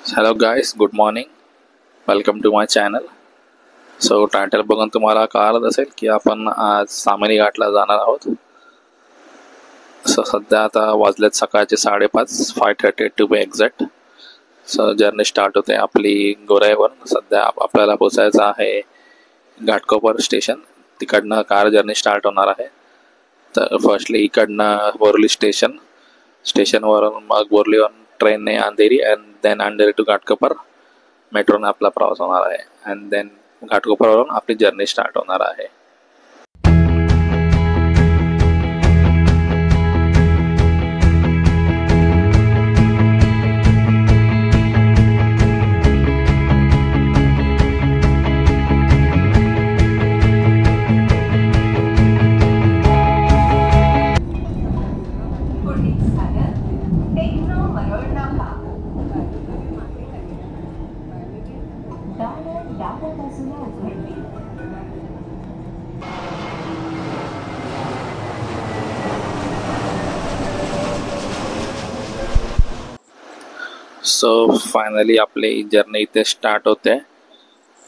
Hello guys, good morning. Welcome to my channel. So title बघून तुम्हाला कळालंच असेल की आपण आज सामनी घाटला जाणार आहोत. सो सध्या आता वाजलेत सकाळचे 5:30, 5:30 to be exact. So journey start होते आपली गोराईवरून. सध्या आपल्याला पोचायचं आहे घाटकोपर स्टेशन. तिकडनं कार जर्नी स्टार्ट होणार आहे. तर फर्स्टली इकडनं बोरली स्टेशनवरून मग बोरलीवरून ट्रेनने Andheri and then Andheri to Ghatkopar मेट्रोने आपला प्रवास होणार आहे. अँड देन घाटकोपरवरून आपली जर्नी स्टार्ट होणार आहे. सो फायनली आपली जर्नी इथे स्टार्ट होते.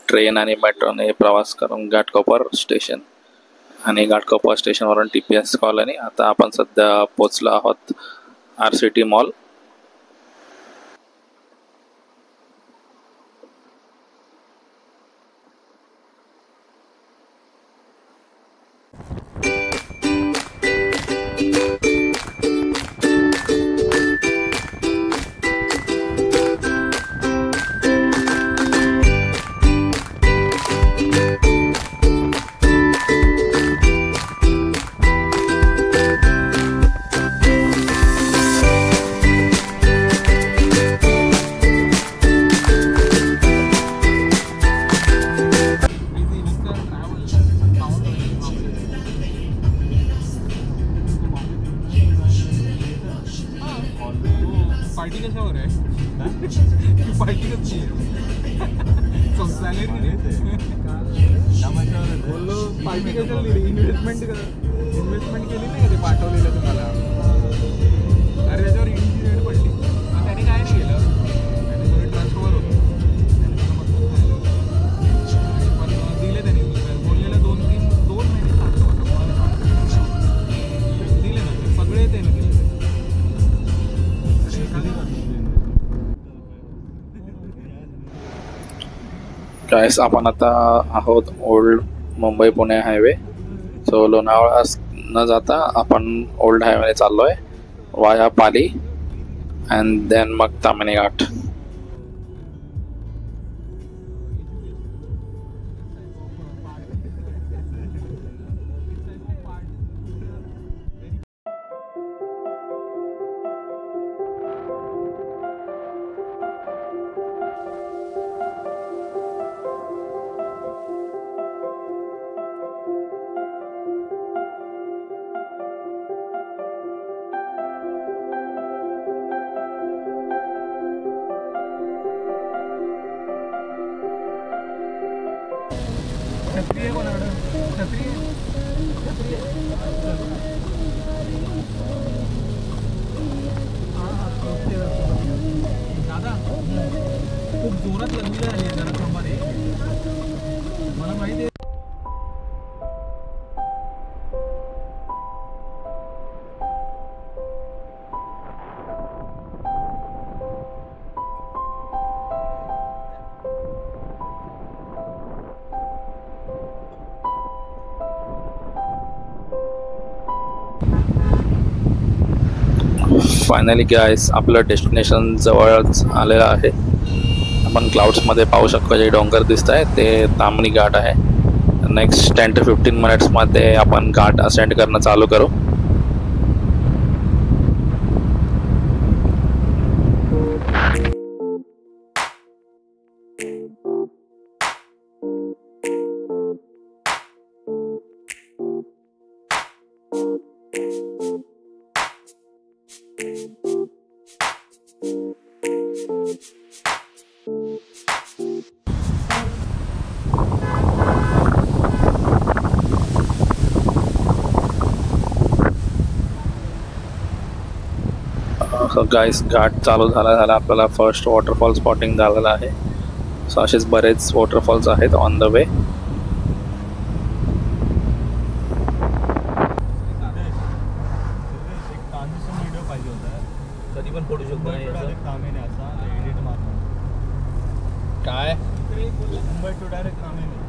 ट्रेन आणि मेट्रोने प्रवास करून घाटकोपर स्टेशन आणि घाटकोपर स्टेशनवरून TPS कॉलनी. आता आपण सध्या पोचलो आहोत RCT मॉल. पार्टी कशावर आहे? पार्टी कशी आहे? बोललो पार्टी कशाला लिहिली? इन्व्हेस्टमेंट केली नाही ते पाठवलेलं तुम्हाला. अरे त्याच्यावर इंडिपेंडेंट पडली. त्याने काय नाही केलं, त्याने थोडी ट्रान्सफर होतो पण दिले त्याने. बोललेलं 2 महिने सांगतो दिले ना ते सगळे त्याने दिले. गाईस, आपण आता आहोत old Mumbai Pune highway. So Lonavala न जाता आपण ओल्ड हायवेने चाललो आहे वाया पाली अँड देन मग ताम्हिणी घाट. छत्री आहे कोणाकडं? छत्री दादा खूप जोरात लंबी झाली आहे. जरा थांबा रे, मला माहिती आहे. फायनली गाईस, आपलं डेस्टिनेशन जवळच आलेलं आहे. आपण क्लाउड्समध्ये पाहू शकतो जे डोंगर दिसत आहे ते ताम्हिणी घाट आहे. नेक्स्ट 10 to 15 मिनिट्समध्ये आपण घाट असेंड करणं चालू करू. सो गाईस घाट चालू झाला आपल्याला फर्स्ट वॉटरफॉल स्पॉटिंग झालेला आहे. सो असेच बरेच वॉटरफॉल्स आहेत ऑन द वे. काय मुंबई टू डायरेक्ट कामेने.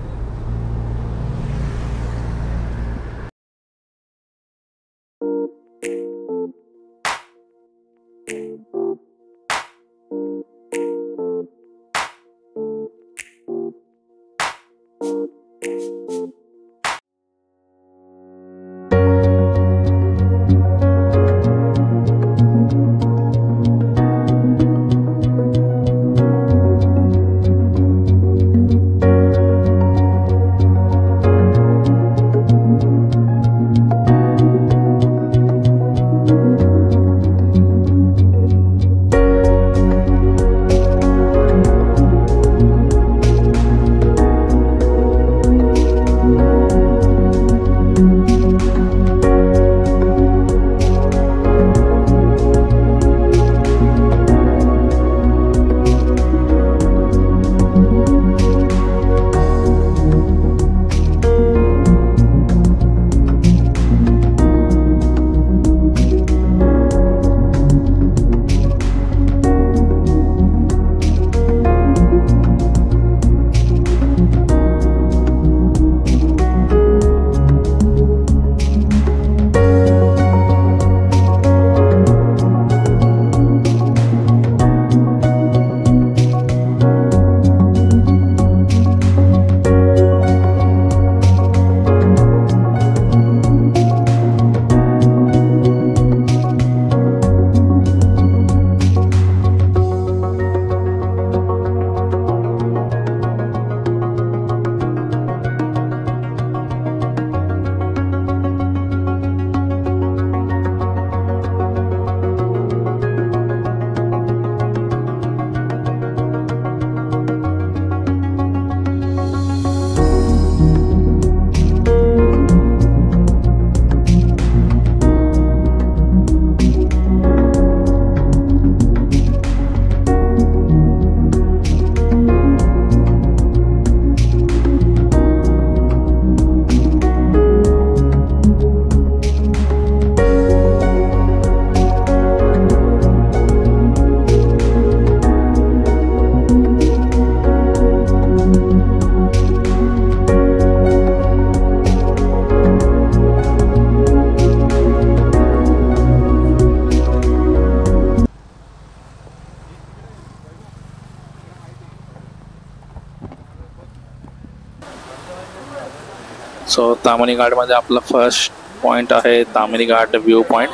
सो ताम्हिणी घाटमध्ये आपला फर्स्ट पॉईंट आहे Tamhini Ghat view point.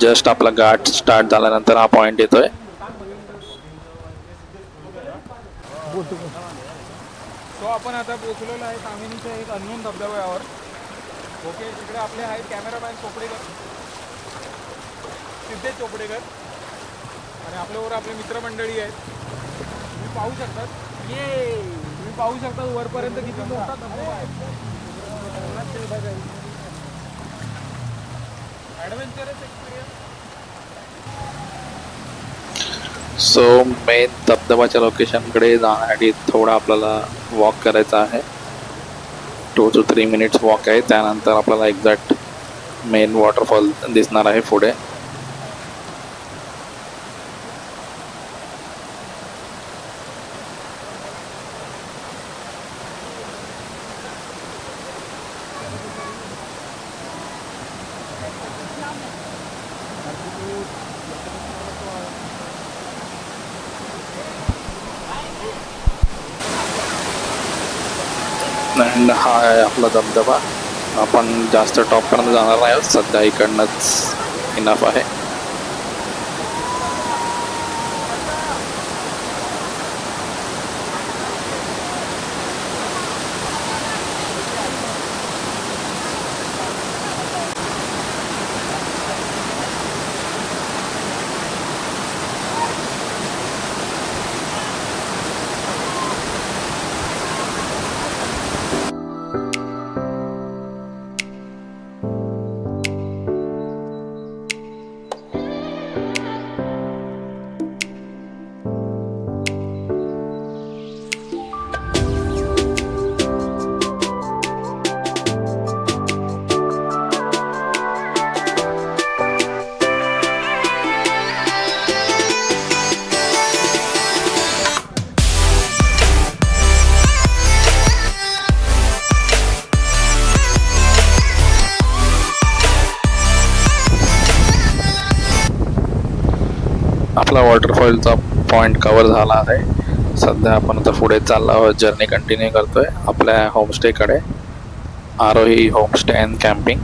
Just आपला घाट स्टार्ट झाल्यानंतर हा पॉईंट येतोय. सो आपण आता पोहोचलेलो आहे ताम्हिणीच्या एक अननोन धबधब्यावर. ओके, तिकडे आपले आहेत कॅमेरामॅन चोपडेकर, सिद्धेश चोपडेकर, आणि आपल्यावर आपले मित्रमंडळी आहेत. तुम्ही पाहू शकतात, तुम्ही पाहू शकता वरपर्यंत किती मोठा धबधबा आहे. Adventurous experience. सो मेन धबधबाच्या लोकेशनकडे जाण्यासाठी थोडा आपल्याला वॉक करायचा आहे. 2 to 3 मिनिट्स वॉक आहे. त्यानंतर आपल्याला एक्झॅक्ट मेन वॉटरफॉल दिसणार आहे पुढे. अँड हा आहे आपला धबधबा. आपण जास्त टॉपपर्यंत जाणार नाही आहोत सध्या, इकडनंच इनफ आहे. वॉटरफॉलचा पॉईंट कवर झाला आहे. सध्या आपण आता पुढे चाललो आहोत, जर्नी कंटिन्यू करतोय आपल्या होमस्टेकडे. आरोही होमस्टे अँड कॅम्पिंग.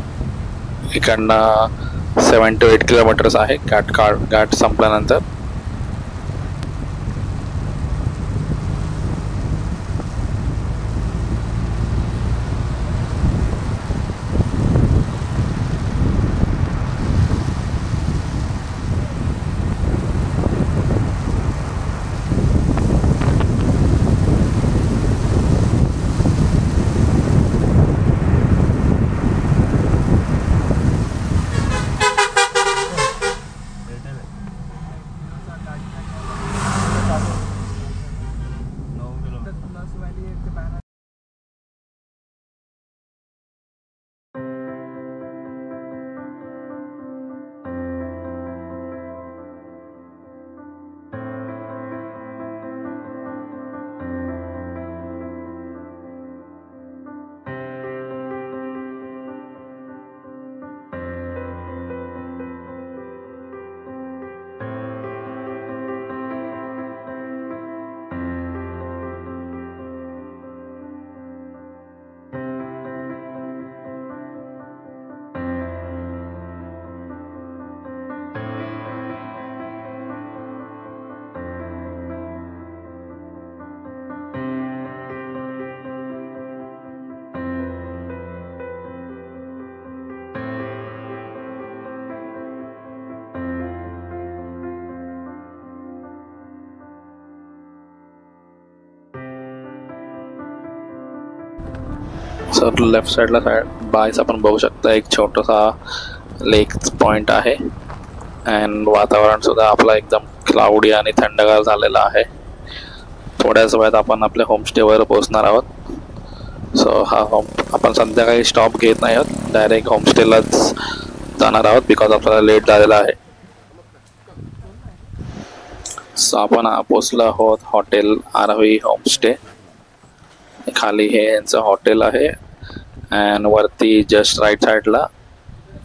इकडनं 7 to 8 किलोमीटर्स आहे घाट संपल्यानंतर. सर लेफ्ट साईडला बायस आपण बघू शकता, एक छोटासा लेक पॉइंट आहे. अँड वातावरण सुद्धा आपला एकदम क्लाउडी आणि थंडगार झालेला आहे. थोड्याच वेळात आपण आपल्या होमस्टेवर पोहोचणार आहोत. सो हा आपण सध्या काही स्टॉप घेत नाही आहोत, डायरेक्ट होमस्टेलाच जाणार आहोत बिकॉज आपल्याला लेट झालेला आहे. सो आपण पोचलो आहोत हॉटेल आरोही होमस्टे. खाली हे यांचं हॉटेल आहे अँड वरती जस्ट राईट साईडला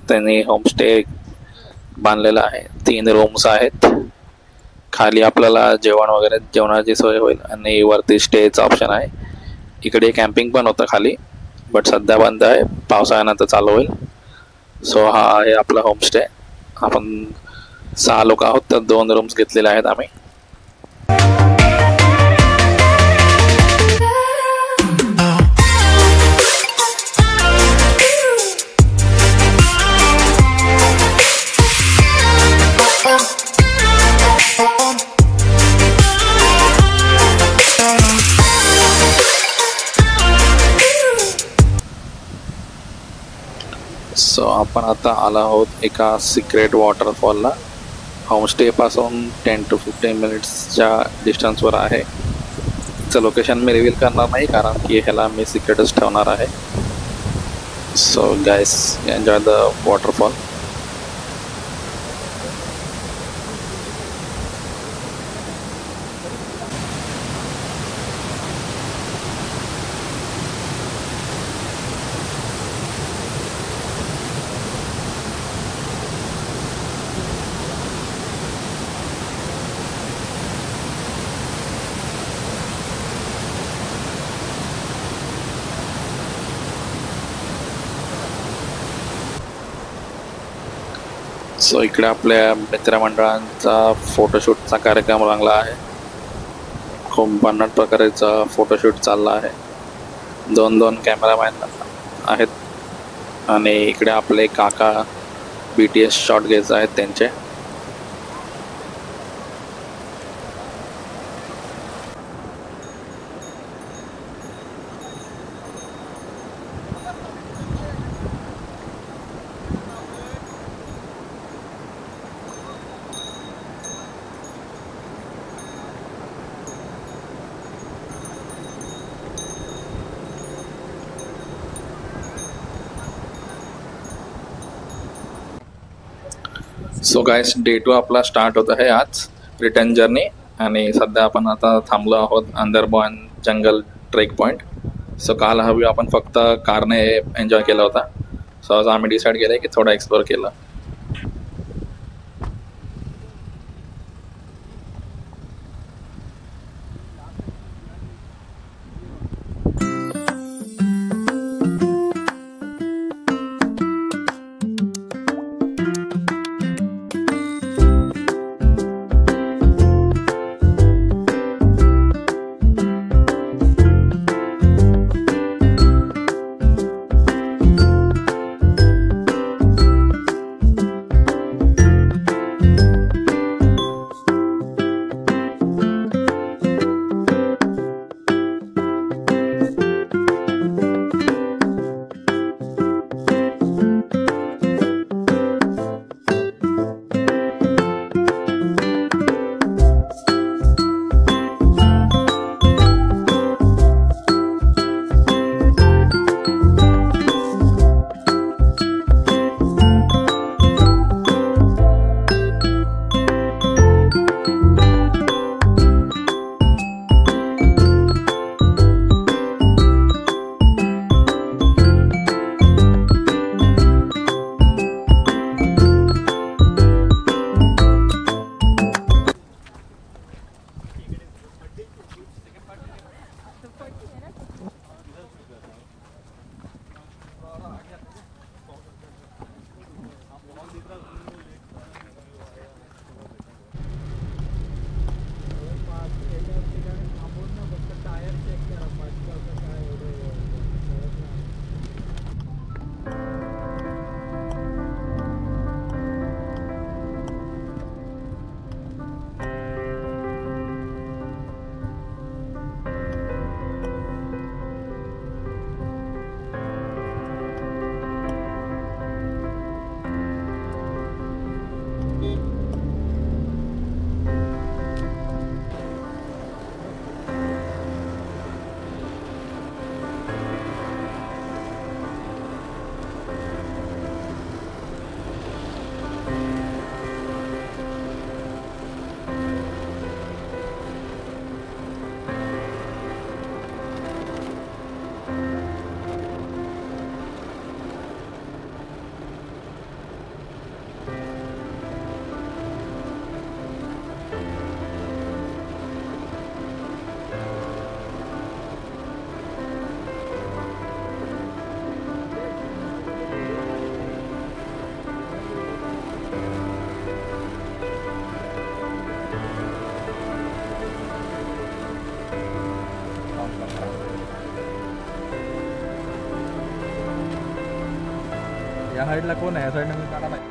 त्यांनी होमस्टे बांधलेला आहे. 3 रूम्स आहेत. खाली आपल्याला जेवण वगैरे जेवणाची सोय होईल आणि वरती स्टेचं ऑप्शन आहे. इकडे कॅम्पिंग पण होतं खाली, बट सध्या बंद आहे, पावसाळ्यानंतर चालू होईल. सो हा आहे आपला होमस्टे. आपण 6 लोक आहोत, तर 2 रूम्स घेतलेले आहेत आम्ही. सो आपण आता आलो आहोत एका सिक्रेट वॉटरफॉलला. होमस्टे पासून 10 to 15 मिनिट्सच्या डिस्टन्सवर आहे. चं लोकेशन मी रिव्हील करणार नाही कारण की ह्याला मी सिक्रेटच ठेवणार आहे. So guys, enjoy the waterfall. So इकडे आपल्या मित्रमंडळांचा फोटोशूटचा कार्यक्रम रंगला आहे. खूप भन्नाट प्रकारेचा फोटोशूट चालला आहे. 2 कॅमेरामॅन आहेत आणि इकडे आपले काका BTS शॉट घ्यायचे आहेत त्यांचे. सो गाइस, डे 2 आपला स्टार्ट होत आहे आज रिटर्न जर्नी. आणि सध्या आपण आता थांबलो आहोत अंदरबॉन जंगल ट्रेक पॉईंट. सो काल हवी आपण फक्त कारने एन्जॉय केला होता. सो आज आम्ही डिसाईड केलं की थोडं एक्सप्लोर केलं. या साईडला कोण आहे? या साईडला मी काढा नाही.